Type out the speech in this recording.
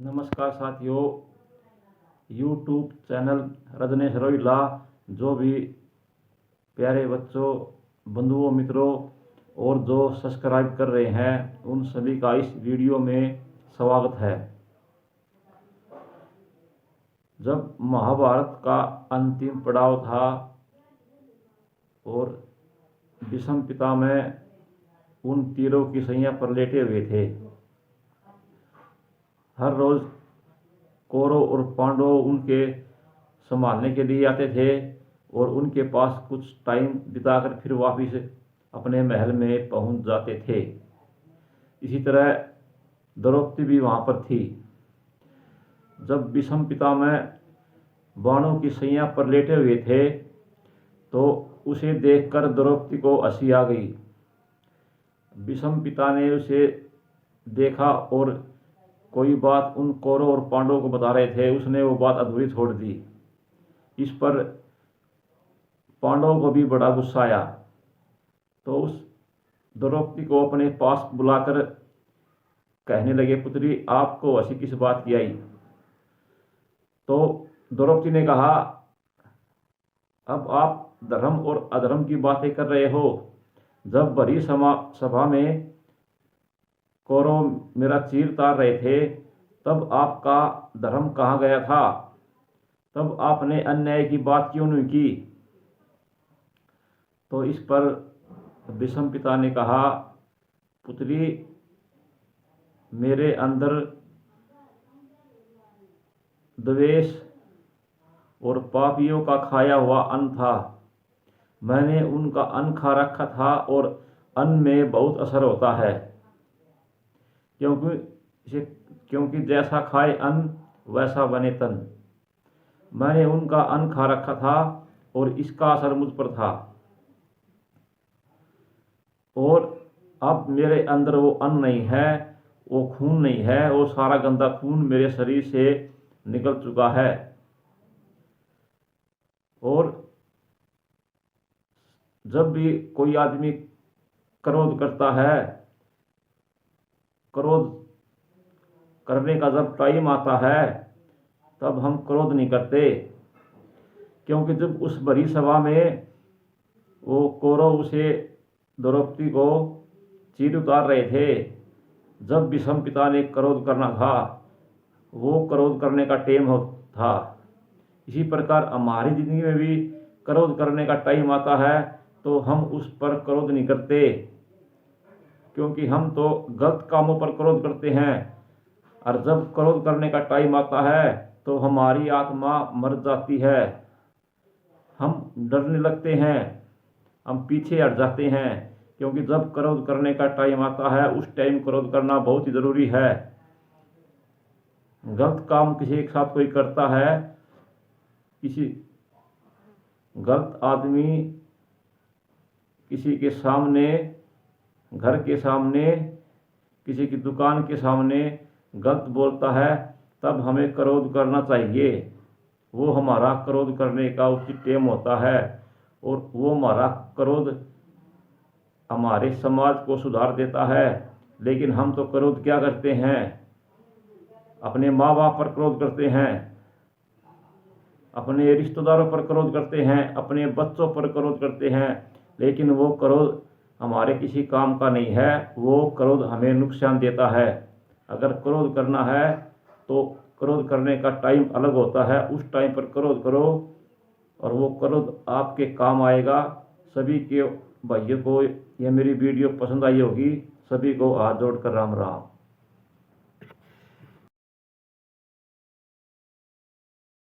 नमस्कार साथियों, YouTube channel Rajnesh Rohilla जो भी प्यारे बच्चों, बंधुओं, मित्रों और जो सब्सक्राइब कर रहे हैं उन सभी का इस वीडियो में स्वागत है। जब महाभारत का अंतिम पड़ाव था और भीष्म पितामह उन तीरों की सैया पर लेटे हुए थे, हर रोज कौरव और पांडव उनके संभालने के लिए आते थे और उनके पास कुछ टाइम बिताकर फिर वापस अपने महल में पहुंच जाते थे। इसी तरह द्रौपदी भी वहां पर थी। जब भीष्म पितामह बाणों की सैया पर लेटे हुए थे तो उसे देखकर द्रौपदी को हंसी आ गई। भीष्म पिता ने उसे देखा और कोई बात उन कौरव और पांडवों को बता रहे थे, उसने वो बात अधूरी छोड़ दी। इस पर पांडवों को भी बड़ा गुस्सा आया, तो उस द्रौपदी को अपने पास बुलाकर कहने लगे, पुत्री आपको हंसी किस बात की आई? तो द्रौपदी ने कहा, अब आप धर्म और अधर्म की बातें कर रहे हो। जब भरी सभा में कौरव मेरा चीर तार रहे थे तब आपका धर्म कहाँ गया था? तब आपने अन्याय की बात क्यों नहीं की? तो इस पर भीष्म पिता ने कहा, पुत्री मेरे अंदर द्वेष और पापियों का खाया हुआ अन्न था। मैंने उनका अन्न खा रखा था और अन्न में बहुत असर होता है, क्योंकि जैसा खाए अन्न वैसा बने तन। मैंने उनका अन्न खा रखा था और इसका असर मुझ पर था, और अब मेरे अंदर वो अन्न नहीं है, वो खून नहीं है, वो सारा गंदा खून मेरे शरीर से निकल चुका है। और जब भी कोई आदमी क्रोध करता है, क्रोध करने का जब टाइम आता है तब हम क्रोध नहीं करते, क्योंकि जब उस बड़ी सभा में वो कौरव उसे द्रौपदी को चीर उतार रहे थे, जब भीष्म पिता ने क्रोध करना था वो क्रोध करने का टाइम था। इसी प्रकार हमारी जिंदगी में भी क्रोध करने का टाइम आता है तो हम उस पर क्रोध नहीं करते, क्योंकि हम तो गलत कामों पर क्रोध करते हैं। और जब क्रोध करने का टाइम आता है तो हमारी आत्मा मर जाती है, हम डरने लगते हैं, हम पीछे हट जाते हैं, क्योंकि जब क्रोध करने का टाइम आता है उस टाइम क्रोध करना बहुत ही ज़रूरी है। गलत काम किसी के साथ कोई करता है, किसी गलत आदमी किसी के सामने, घर के सामने, किसी की दुकान के सामने गलत बोलता है, तब हमें क्रोध करना चाहिए। वो हमारा क्रोध करने का उचित टाइम होता है, और वो हमारा क्रोध हमारे समाज को सुधार देता है। लेकिन हम तो क्रोध क्या करते हैं? अपने माँ बाप पर क्रोध करते हैं, अपने रिश्तेदारों पर क्रोध करते हैं, अपने बच्चों पर क्रोध करते हैं, लेकिन वो क्रोध हमारे किसी काम का नहीं है, वो क्रोध हमें नुकसान देता है। अगर क्रोध करना है तो क्रोध करने का टाइम अलग होता है, उस टाइम पर क्रोध करो और वो क्रोध आपके काम आएगा। सभी के भाइयों को यह मेरी वीडियो पसंद आई होगी, सभी को हाथ जोड़कर राम राम।